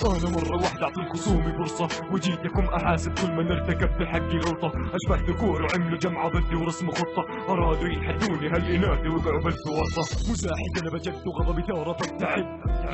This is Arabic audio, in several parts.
انا مرة واحدة اعطي خصومي فرصة وجيتكم احاسب كل من ارتكب بحقي غلطة. اشبه ذكور وعملوا جمعة ضدي ورسموا خطة، ارادوا ينحدوني هالاناثي وقعوا بالفرصة. مزاحد انا بجد وغضبي ثارة فابتعد،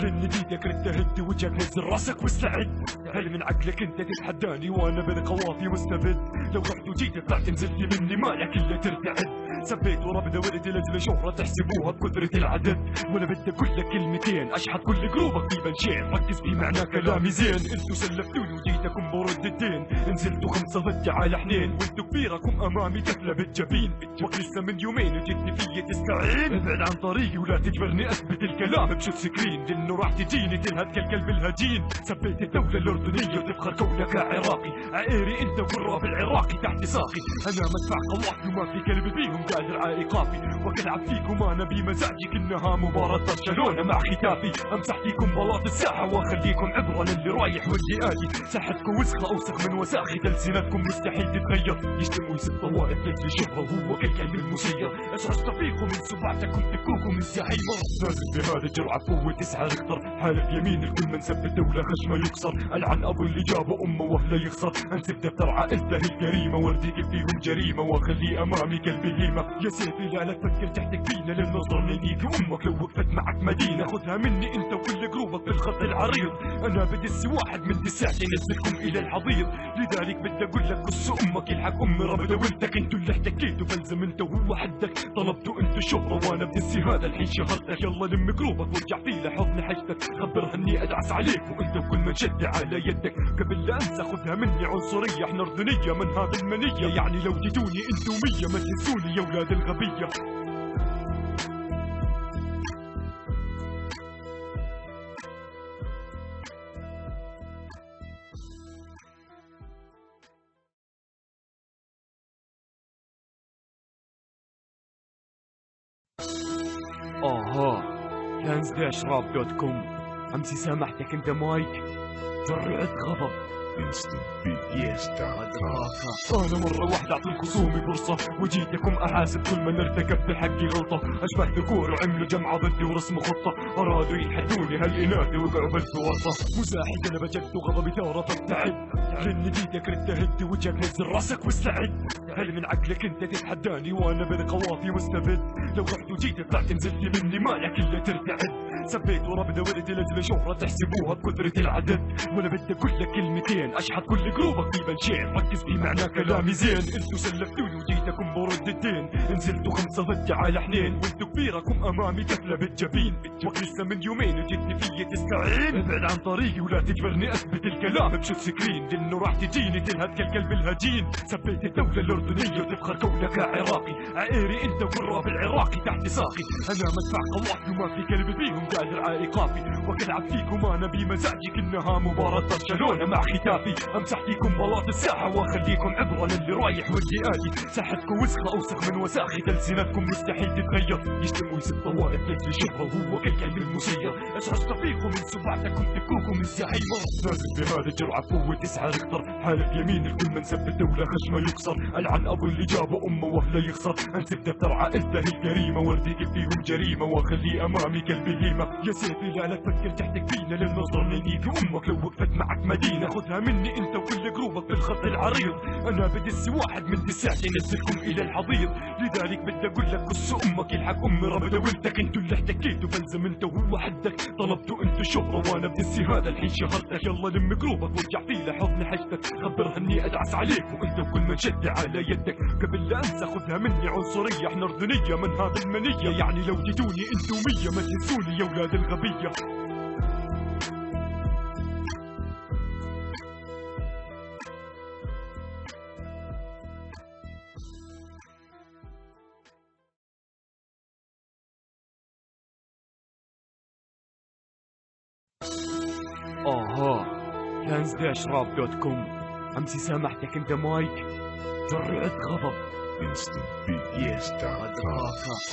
لاني جيتك ردت هدي وجهك نزل راسك واستعد. هل من عقلك انت تتحداني وانا بالقوافي مستبد؟ لو رحت وجيت طلعت نزلت مني مالك الا ترتعد. سبيت ورا بدورت لاجل شهرة تحسبوها بكثرة العدد، وانا بدي اقول لك كلمتين اشحط كل قلوبك في بنشين. ركز في معنى كلامي زين، انتو سلفتوني وجيتكم برد الدين. نزلتوا 5 ضدي على حنين، وانتو كبيركم امامي تفلى بالجبين. وقت لسه من يومين وجيتني فيا تستعين. ابعد عن طريقي ولا تجبرني اثبت الكلام بشوت سكرين، لانه راح تجيني تلهد كالكلب الهجين. سبيت الدولة الاردنية وتفخر كونك عراقي، عائري انت والراب العراقي تحت ساقي. انا مدفع قوافي وما في كلب فيهم قادر على ايقافي، واكلعب فيكم انا بمزاجي كانها مباراة برشلونة مع ختافي. امسح فيكم بلاط الساحة واخليكم عبرة للي رايح واللي آتي. ساحتكم وسخة اوسخ من وساخة السنتكم مستحيل تتغير. يشتم ويسب طوائف لاجل شهرة وهو كالكلب المسير. اشعر فيكم من سبعتكم تكوكم الزهايمر. نازل بهذا الجرعة بقوة 9 ريختر، حالف يمين الكل من سب الدولة خشمه يكسر. العن ابو اللي جابه امه واهله يخسر. انسب دفتر عائلته الكريمة وارتكب فيهم جريمة واخليه امامي كالبهيمة. يا سيفي لا لا تفكر تحتك فينا للنظر نيجي امك لو وقفت معك مدينة. خذها مني انت وكل جروبك بالخط العريض، انا بدس واحد من 9 ينزلكم الى الحضيض. لذلك بدي اقول لك قص امك يلحق امي ربده ولدك. انتو اللي احتكيتوا فلزم انت وهو حدك، طلبتوا انتو شهرة وانا بدسي هذا الحين شهرتك. يلا لم جروبك وارجع فيه لحضن حجتك، خبرها اني ادعس عليك وانت وكل من شد على يدك. قبل لا انسى خذها مني عنصرية، احنا اردنية من هذا المنية. يعني لو جيتوني انتو 100 ما تنسوني يا ولاد الغبية. LansdashRap.com. امسي سامحتك انت مايك، جرعة غضب انا مرة واحدة اعطي خصومي فرصة وجيتكم احاسب كل من ارتكب بحقي غلطة. اشبه ذكور وعملوا جمعة ضدي ورسموا خطة، ارادوا ينحدوني هالاناثي وقعوا بالفرصة. مزاحد انا بجد وغضبي ثارة فابتعد، لاني جيتك ردت هدي وجهك نزل راسك واستعد. هل من عقلك انت تتحداني وانا بالقوافي مستبد؟ لو رحت وجيت طلعت نزلت مني مالك الا ترتعد. سبيت ورا بدورت لاجل شهرة تحسبوها بكثرة العدد، وانا بدي اقول لك كلمتين اشحط كل قلوبك في بنشين. ركز في معنى كلامي زين، انتو سلفتوني وجيتكم برد الدين. نزلتوا 5 ضدي على حنين، وانتو كبيركم امامي تفلى بالجبين. وقت لسه من يومين وجيتني فيا تستعين. ابعد عن طريقي ولا تجبرني اثبت الكلام بشوت سكرين، لانه راح تجيني تلهد كالكلب الهجين. سبيت الدولة الاردنية وتفخر كونك عراقي، عائري انت والراب العراقي تحت ساقي. انا مدفع قوافي وما في كلب فيهم قادر على ايقافي، واكلعب فيكم انا بمزاجي كانها مباراة برشلونة مع ختافي. امسح فيكم بلاط الساحة واخليكم عبرة للي رايح واللي آتي. ساحتكم وسخة اوسخ من وساخة السنتكم مستحيل تتغير. يشتم ويسب طوائف لاجل شهرة وهو كالكلب المسير. اشعر فيكم من سبعتكم تكوكم الزهايمر. نازل بهذا الجرعة بقوة 9 ريختر، حالف يمين الكل من سب الدولة خشمه يكسر. العن ابو اللي جابه امه واهله يخسر. انسب دفتر عائلته الكريمة وارتكب فيهم جريمة واخليه امامي كالبهيمة. يا سيفي لا لا تفكر تحتك فينا للنظر نيجي امك لو وقفت معك مدينة. خذها مني انت وكل جروبك بالخط العريض، انا بدس واحد من 9 ينزلكم الى الحضيض. لذلك بدي اقول لك قص امك يلحق امي ربده ولدك. انتو اللي احتكيتوا فلزم انت وهو حدك، طلبتوا انتو شهرة وانا بدسي هذا الحين شهرتك. يلا لم جروبك وارجع فيه لحضن حجتك، خبرها اني ادعس عليك وانت وكل من شد على يدك. قبل لا انسى خذها مني عنصرية، احنا اردنية من هذا المنية. يعني لو جيتوني انتو 100 ما تنسوني يا ولاد الغبية. LansdashRap.com. امسي سامحتك انت مايك، جرعة غضب InstantVideos.com.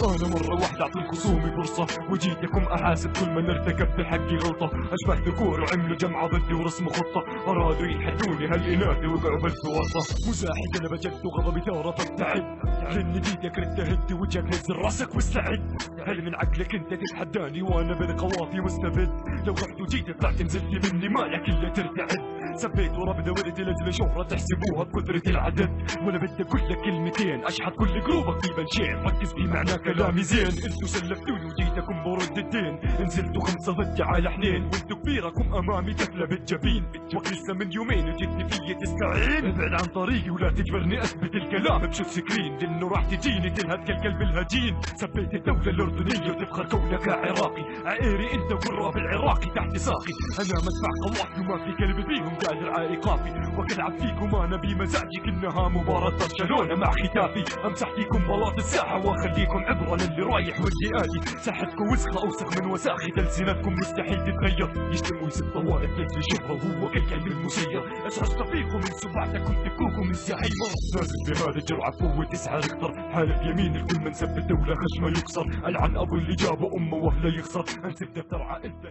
انا مرة واحدة اعطي خصومي فرصة وجيتكم احاسب كل من ارتكب بحقي غلطة. اشبه ذكور وعملوا جمعة ضدي ورسموا خطة، ارادوا يحدوني هالاناثي وقعوا بالفوضى. مزاحد انا بجد وغضبي ثارة فابتعد، رن ايدك رد هدي وجهك نزل راسك واستعد. هل من عقلك انت تتحداني وانا بالقوافي مستبد؟ لو رحت وجيت طلعت نزلت مني مالك الا ترتعد. سبيت ورا دورتي لاجل شهرة تحسبوها بكثرة العدد، وانا بدي اقول لك كلمتين اشحط كل قلوبك في بنشين، ركز في معنى كلامي زين. انتو سلفتوني وجيتكم برد الدين، نزلتوا 5 ضدي على 2، وانتو كبيركم امامي كفلة بالجبين. وقت لسه من يومين وجيتني فيي تستعين، ابعد عن طريقي ولا تجبرني اثبت الكلام بشوت سكرين، لانه راح تجيني تلهد كالكلب الهجين. سبيت الدولة الاردنية وتفخر كونك عراقي، عائري انت والراب العراقي تحت ساقي. انا مدفع قوافي وما في كلب فيهم قادر على ايقافي، واكلعب فيكم انا بمزاجي كانها مباراة برشلونة مع ختافي. امسح فيكم بلاط الساحة واخليكم عبرة للي رايح واللي آتي. ساحتكم وسخة اوسخ من وساخة السنتكم مستحيل تتغير، يشتم ويسب طوائف لاجل شهرة وهو كالكلب المسير. اشرست فيكم من سبعتكم تكوكم الزهايمر، نازل بهذا الجرعة بقوة 9 ريختر. حالف يمين الكل من سب الدولة خشمه يكسر، العن ابو اللي جابه امه وهله يخسر. انسب دفتر عائلته